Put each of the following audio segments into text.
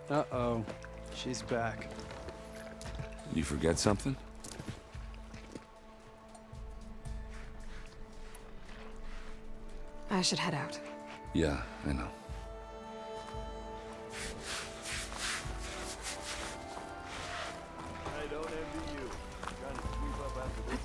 Uh-oh. She's back. You forget something? I should head out. Yeah, I know. I don't envy you. Trying to sweep up after this.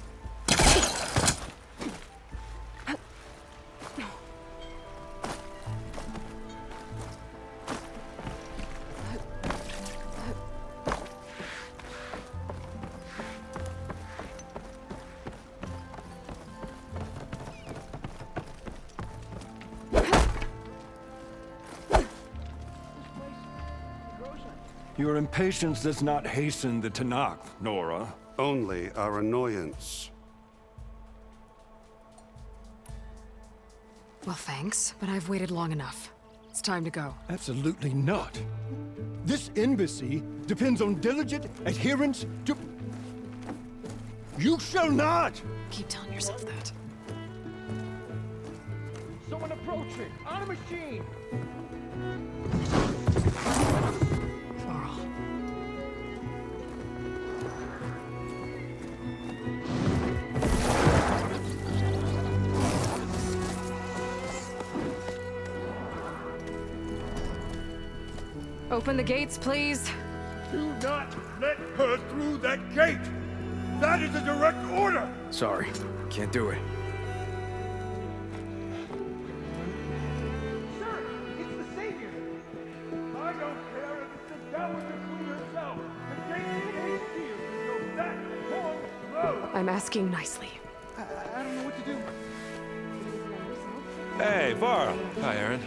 Your impatience does not hasten the Tanakh, Nora. Only our annoyance. Well, thanks, but I've waited long enough. It's time to go. Absolutely not. This embassy depends on diligent adherence to... You shall not! Keep telling yourself that. Someone approaching! On a machine! Varl. Open the gates, please. Do not let her through that gate! That is a direct order! Sorry. Can't do it. Sir, it's the Savior! I don't care if it's the Dowager Queen herself! The gate is sealed, so that won't close! I'm asking nicely. I don't know what to do. Hey, Varl. Hi, Aaron.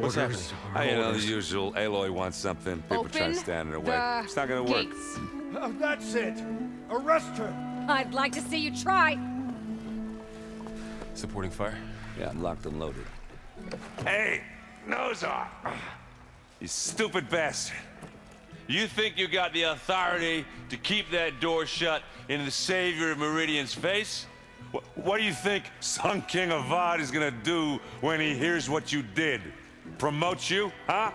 What's happening? You know, the usual. Aloy wants something. People trying to stand in her way. It's not gonna work. Gates. Oh, that's it! Arrest her! I'd like to see you try. Supporting fire? Yeah, I'm locked and loaded. Hey, nose off! You stupid bastard. You think you got the authority to keep that door shut in the Savior of Meridian's face? What do you think Sun King Avad is gonna do when he hears what you did? Promote you, huh?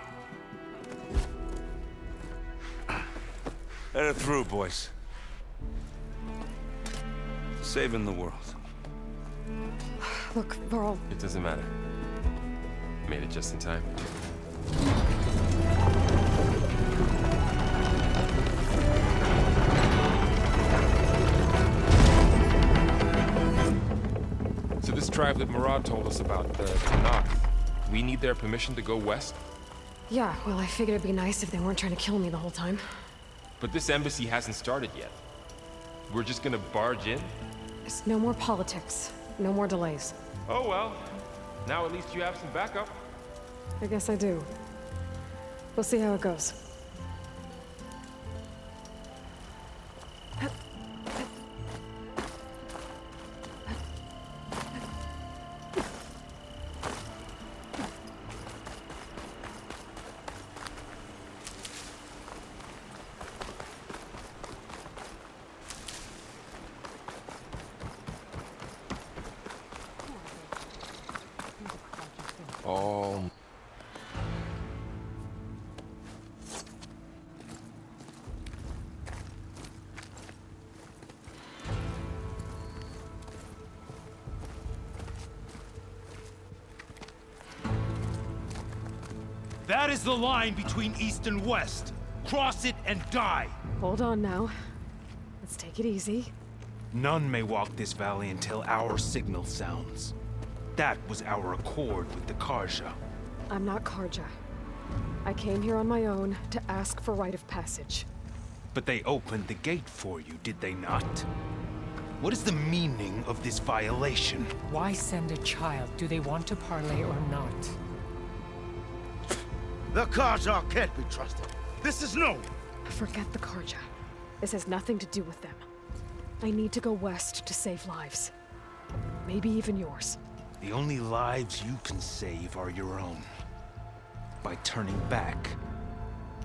Let her through, boys. Saving the world. Look, Varl, It doesn't matter. Made it just in time. So this tribe that Murad told us about, the Tanakh, we need their permission to go west? yeah, well, I figured it'd be nice if they weren't trying to kill me the whole time. But this embassy hasn't started yet. We're just gonna barge in? There's no more politics. No more delays. Oh well. Now at least you have some backup. I guess I do. We'll see how it goes. Oh. That is the line between East and West. Cross it and die. Hold on now. Let's take it easy. None may walk this valley until our signal sounds. That was our accord with the Karja. I'm not Karja. I came here on my own to ask for rite of passage. But they opened the gate for you, did they not? What is the meaning of this violation? Why send a child? Do they want to parley or not? The Karja can't be trusted. This is no. Forget the Karja. This has nothing to do with them. I need to go west to save lives. Maybe even yours. The only lives you can save are your own. By turning back.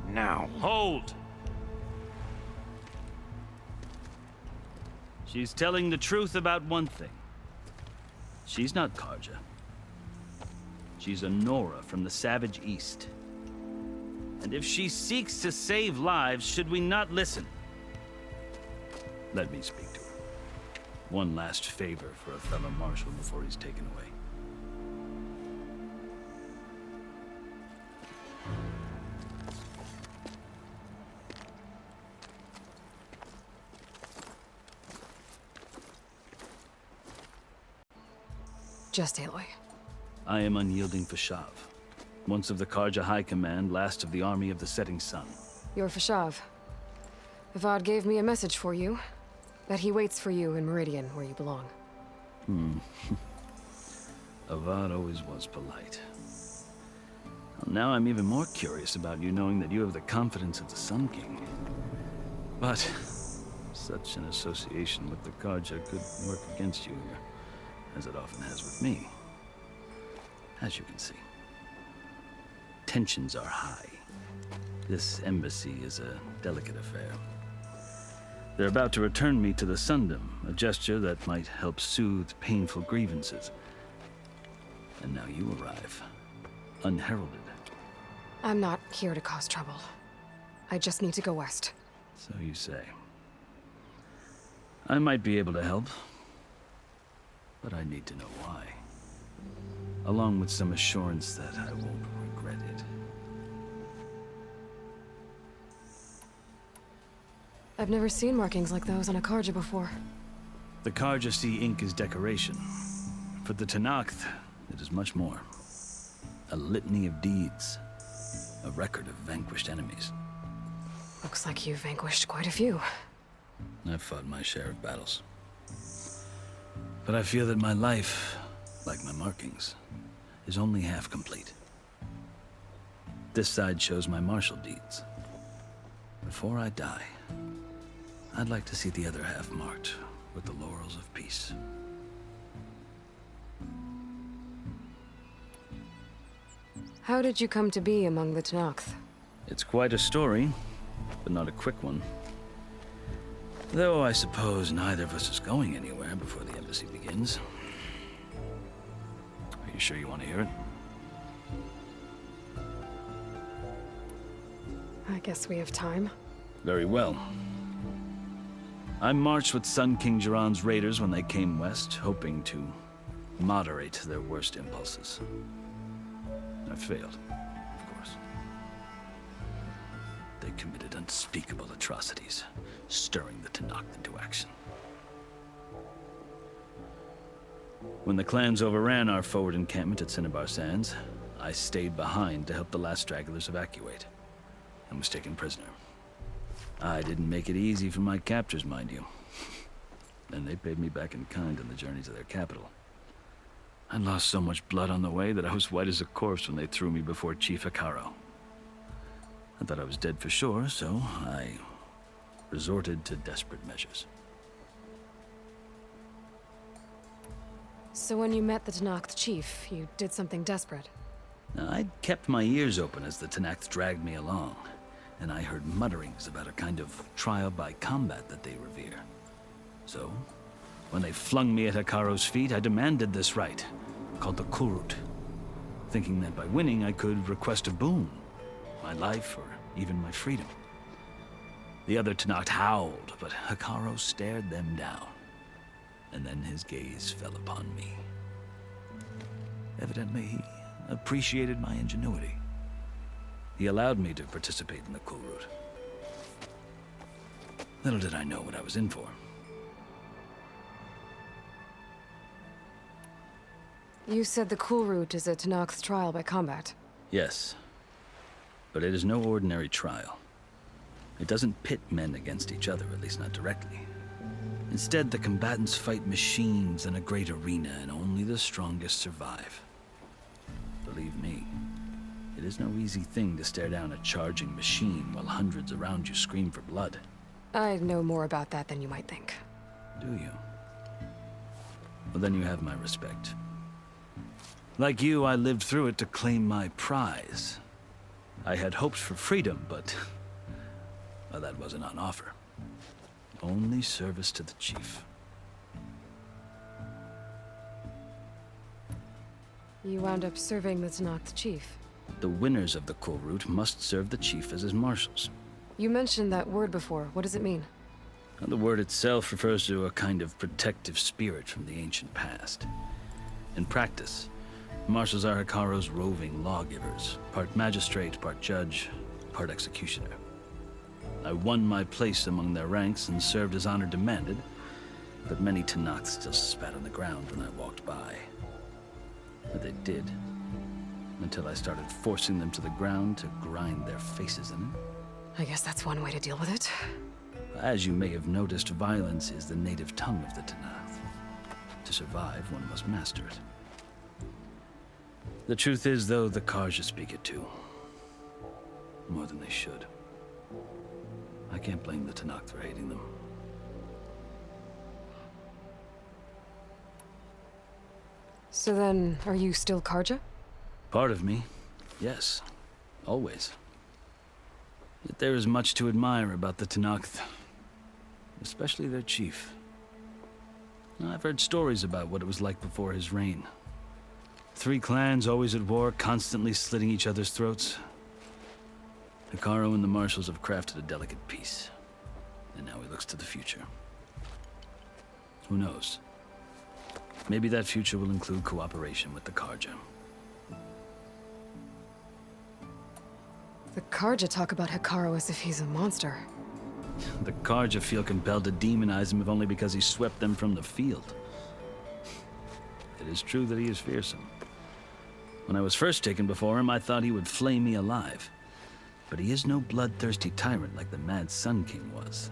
Now. Hold! She's telling the truth about one thing. She's not Karja. She's a Nora from the Savage East. And if she seeks to save lives, should we not listen? Let me speak to her. One last favor for a fellow marshal before he's taken away. Just Aloy. I am unyielding Fashav, once of the Karja High Command, last of the army of the Setting Sun. You're Fashav. Avad gave me a message for you. That he waits for you in Meridian, where you belong. Avad always was polite. Well, now I'm even more curious about you knowing that you have the confidence of the Sun King. But such an association with the Karja could work against you here, as it often has with me. As you can see, tensions are high. This embassy is a delicate affair. They're about to return me to the Sundom, a gesture that might help soothe painful grievances. And now you arrive, unheralded. I'm not here to cause trouble. I just need to go west. So you say. I might be able to help, but I need to know why. Along with some assurance that I won't regret it. I've never seen markings like those on a Karja before. The Karja see ink as decoration. For the Tenakth, it is much more. A litany of deeds. A record of vanquished enemies. Looks like you've vanquished quite a few. I've fought my share of battles. But I feel that my life, like my markings, is only half complete. This side shows my martial deeds. Before I die, I'd like to see the other half marked with the laurels of peace. How did you come to be among the Tenakth? It's quite a story, but not a quick one. Though I suppose neither of us is going anywhere before the embassy begins. Are you sure you want to hear it? I guess we have time. Very well. I marched with Sun King Jiran's raiders when they came west, hoping to moderate their worst impulses. I failed, of course. They committed unspeakable atrocities, stirring the Tenakth into action. When the clans overran our forward encampment at Cinnabar Sands, I stayed behind to help the last stragglers evacuate, and was taken prisoner. I didn't make it easy for my captors, mind you. And they paid me back in kind on the journey to their capital. I lost so much blood on the way that I was white as a corpse when they threw me before Chief Hekaro. I thought I was dead for sure, so I resorted to desperate measures. So when you met the Tenakth chief, you did something desperate? Now, I'd kept my ears open as the Tenakth dragged me along, and I heard mutterings about a kind of trial by combat that they revere. So, when they flung me at Hekaro's feet, I demanded this right, called the Kulrut, thinking that by winning I could request a boon, my life or even my freedom. The other Tenakth howled, but Hekaro stared them down, and then his gaze fell upon me. Evidently, he appreciated my ingenuity. He allowed me to participate in the Kulrut. Little did I know what I was in for. You said the Kulrut is a Tenakth trial by combat. Yes, but it is no ordinary trial. It doesn't pit men against each other, at least not directly. Instead, the combatants fight machines in a great arena, and only the strongest survive. Believe me, it is no easy thing to stare down a charging machine while hundreds around you scream for blood. I know more about that than you might think. Do you? Well, then you have my respect. Like you, I lived through it to claim my prize. I had hoped for freedom, but well, that wasn't on offer. Only service to the chief. You wound up serving the Tenakth chief. The winners of the Cool Route must serve the chief as his marshals. You mentioned that word before. What does it mean? The word itself refers to a kind of protective spirit from the ancient past. In practice, marshals are Hikaru's roving lawgivers, part magistrate, part judge, part executioner. I won my place among their ranks and served as honor demanded, but many Tenakths still spat on the ground when I walked by. But they did, until I started forcing them to the ground to grind their faces in it. I guess that's one way to deal with it. As you may have noticed, violence is the native tongue of the Tenakth. To survive, one must master it. The truth is, though, the Karja speak it too. More than they should. I can't blame the Tenakth for hating them. So then, are you still Karja? Part of me, yes. Always. Yet there is much to admire about the Tenakth. Especially their chief. I've heard stories about what it was like before his reign. 3 clans always at war, constantly slitting each other's throats. Hikaru and the marshals have crafted a delicate peace. And now he looks to the future. Who knows? Maybe that future will include cooperation with the Karja. The Karja talk about Hikaru as if he's a monster. The Karja feel compelled to demonize him if only because he swept them from the field. It is true that he is fearsome. When I was first taken before him, I thought he would flay me alive. But he is no bloodthirsty tyrant like the Mad Sun King was.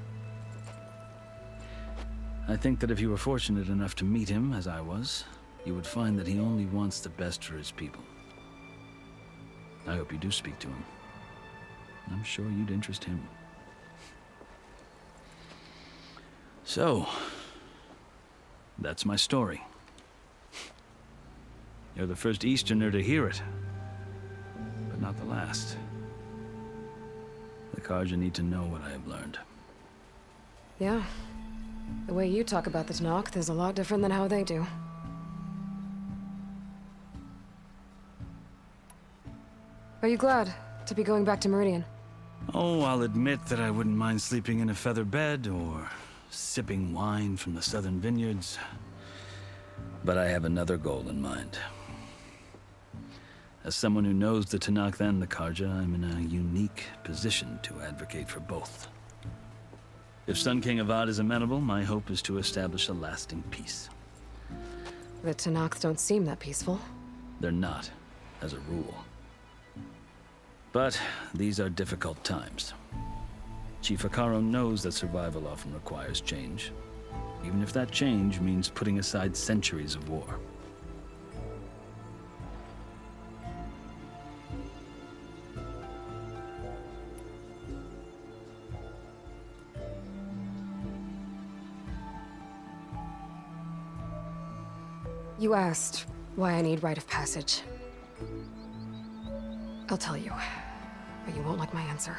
I think that if you were fortunate enough to meet him, as I was, you would find that he only wants the best for his people. I hope you do speak to him. I'm sure you'd interest him. So, that's my story. You're the first Easterner to hear it, but not the last. The Karja need to know what I have learned. Yeah. The way you talk about the Tenakth is a lot different than how they do. Are you glad to be going back to Meridian? Oh, I'll admit that I wouldn't mind sleeping in a feather bed or sipping wine from the southern vineyards. But I have another goal in mind. As someone who knows the Tenakth and the Karja, I'm in a unique position to advocate for both. If Sun King Avad is amenable, my hope is to establish a lasting peace. The Tenakth don't seem that peaceful. They're not, as a rule. But these are difficult times. Chief Hikaru knows that survival often requires change, even if that change means putting aside centuries of war. You asked why I need rite of passage. I'll tell you, but you won't like my answer.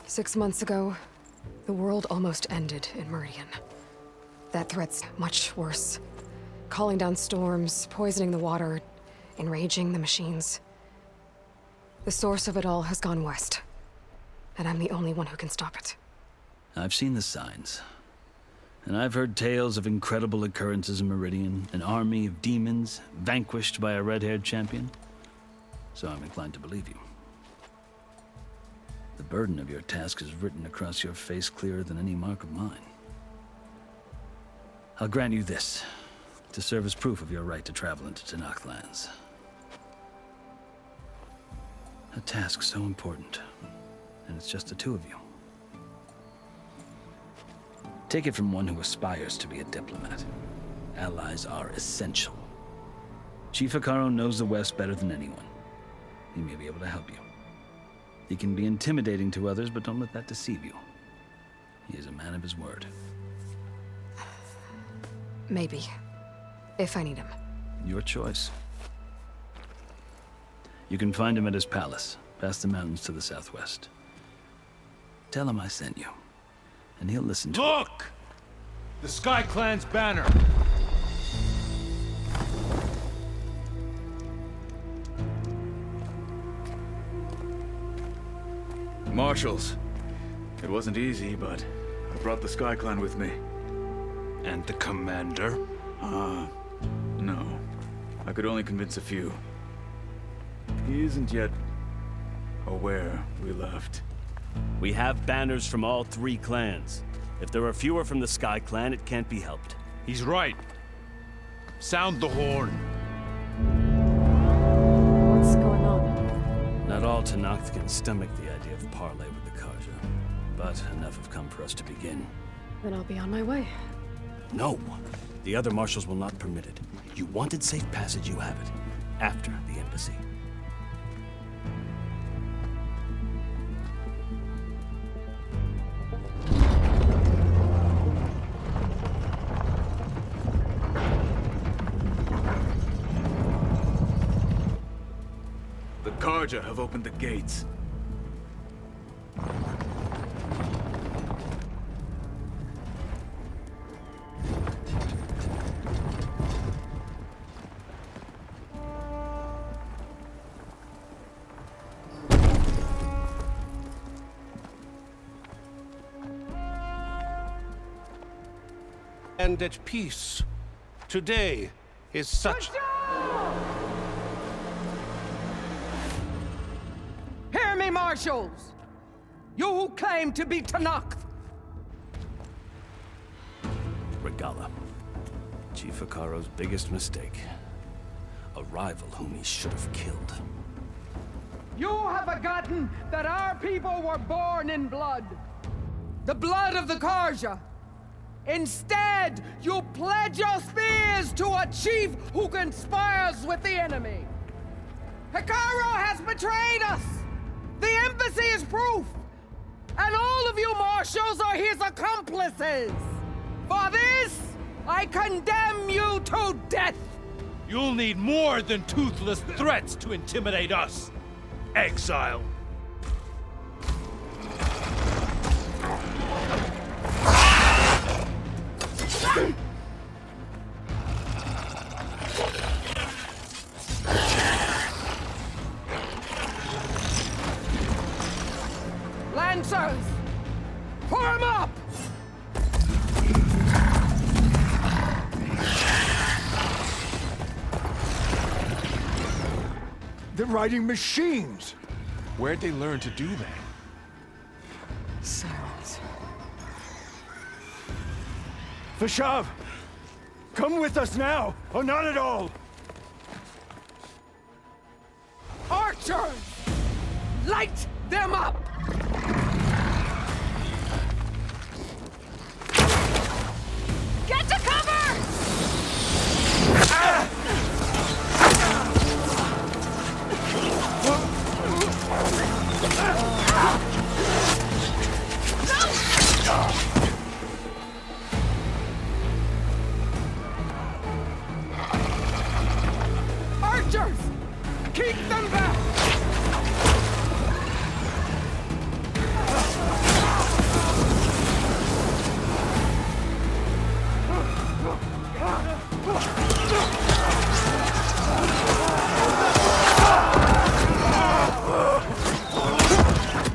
6 months ago, the world almost ended in Meridian. That threat's much worse. Calling down storms, poisoning the water, enraging the machines. The source of it all has gone west, and I'm the only one who can stop it. I've seen the signs. And I've heard tales of incredible occurrences in Meridian, an army of demons vanquished by a red-haired champion. So I'm inclined to believe you. The burden of your task is written across your face clearer than any mark of mine. I'll grant you this, to serve as proof of your right to travel into Tenakth lands. A task so important, and it's just the two of you. Take it from one who aspires to be a diplomat. Allies are essential. Chief Hikaru knows the West better than anyone. He may be able to help you. He can be intimidating to others, but don't let that deceive you. He is a man of his word. Maybe. If I need him. Your choice. You can find him at his palace, past the mountains to the southwest. Tell him I sent you, and he'll listen to Look! The Sky Clan's banner! Marshals. It wasn't easy, but I brought the Sky Clan with me. And the commander? No. I could only convince a few. He isn't yet aware we left. We have banners from all 3 clans. If there are fewer from the Sky Clan, it can't be helped. He's right. Sound the horn. What's going on? Not all Tenakth can stomach the idea of parley with the Karja, but enough have come for us to begin. Then I'll be on my way. No! The other marshals will not permit it. You wanted safe passage, you have it. After the embassy. The Karja have opened the gates. And at peace. Today is such... Hear me, marshals! You who claim to be Tenakth! Regala. Chief Hikaro's biggest mistake. A rival whom he should have killed. You have forgotten that our people were born in blood. The blood of the Karja. Instead, you pledge your spears to a chief who conspires with the enemy. Hikaro has betrayed us! The embassy is proof! And all of you marshals are his accomplices! For this, I condemn you to death! You'll need more than toothless threats to intimidate us. Exile. Lancers! Form up! They're riding machines! Where'd they learn to do that? Silence. Vashav! Come with us now, or not at all! Archers! Light them up! Get to cover! Archers! Keep them back!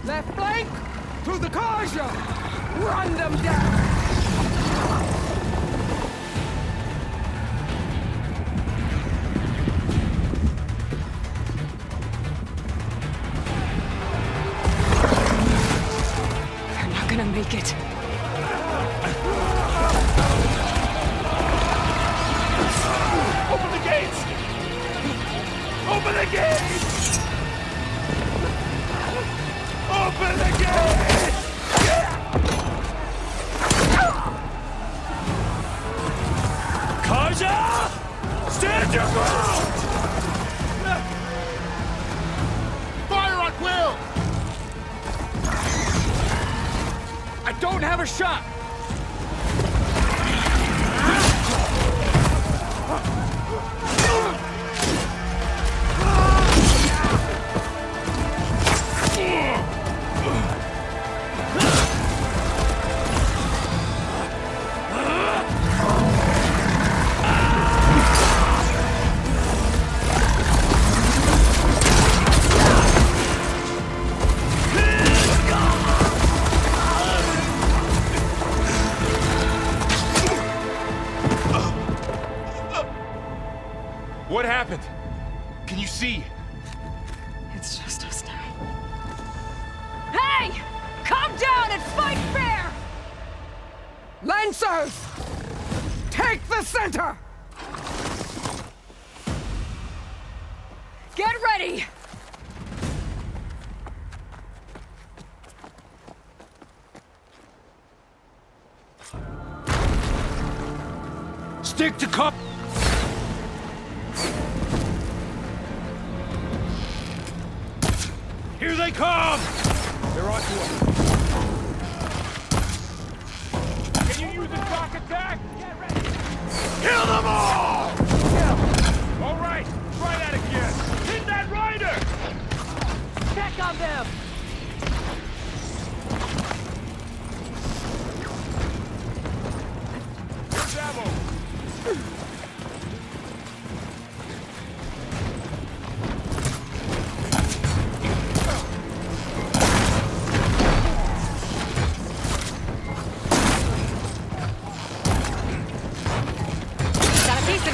Left flank to the Karja! Run them down! They're not gonna make it. Open the gates! Open the gates! Open the gates! Karja! Stand your ground! Fire on will! I don't have a shot! What happened? Can you see? It's just us now. Hey! Calm down and fight fair! Lancers! Take the center! Get ready! Stick to cover! Here they come! They're on to us. Can you use a shock attack? Get ready. Kill them all! All right, try that again. Hit that rider! Check on them! Here's ammo. Got a piece of it.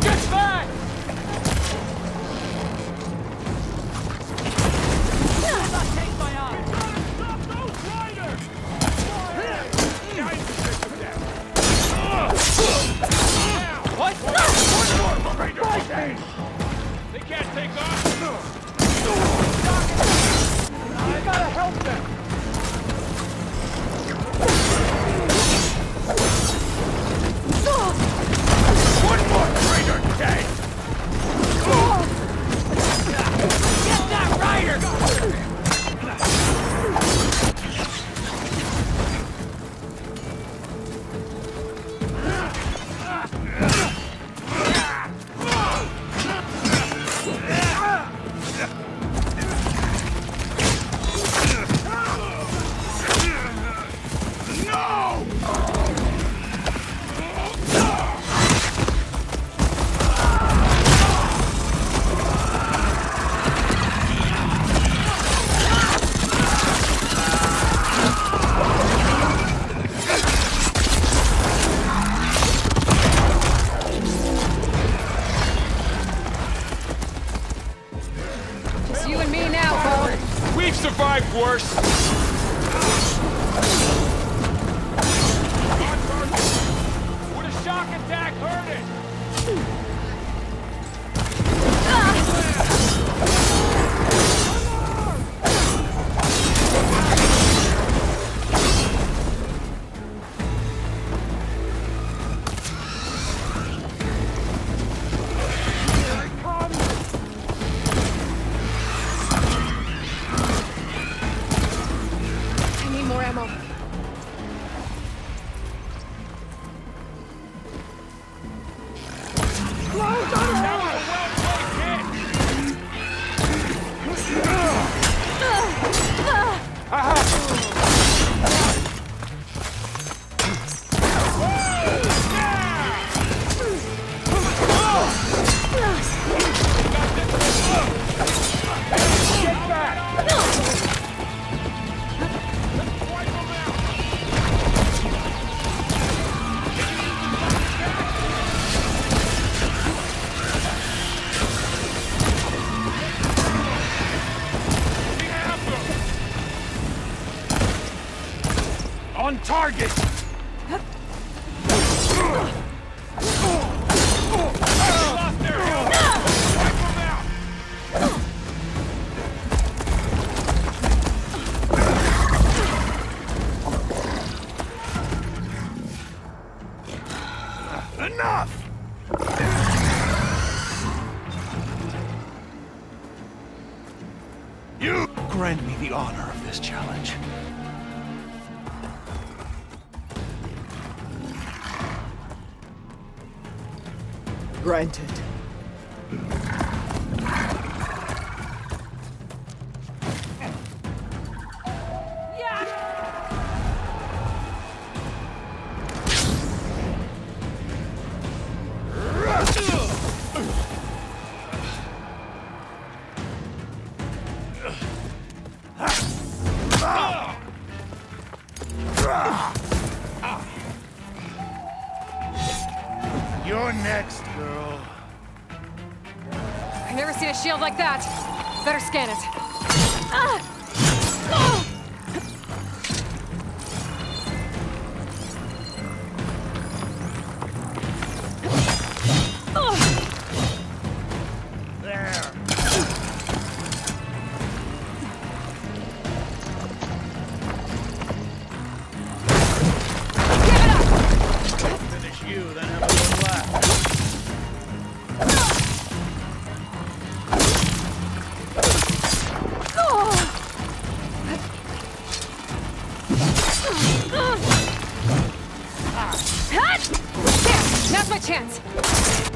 Get back! Stop those riders! Now you can take them down. What? One more raider! They can't take off. I gotta help them. One more traitor dead! Get that rider! It's you and me now, Cole. We've survived worse. Would a shock attack hurt it? I need more ammo. That was a well-played hit. Get back! Wipe them out! On target! Lost their health! Wipe them out! Enough! You grant me the honor of this challenge. Granted. You're next, girl. I've never seen a shield like that. Better scan it. Ah! Ah! Now's my chance!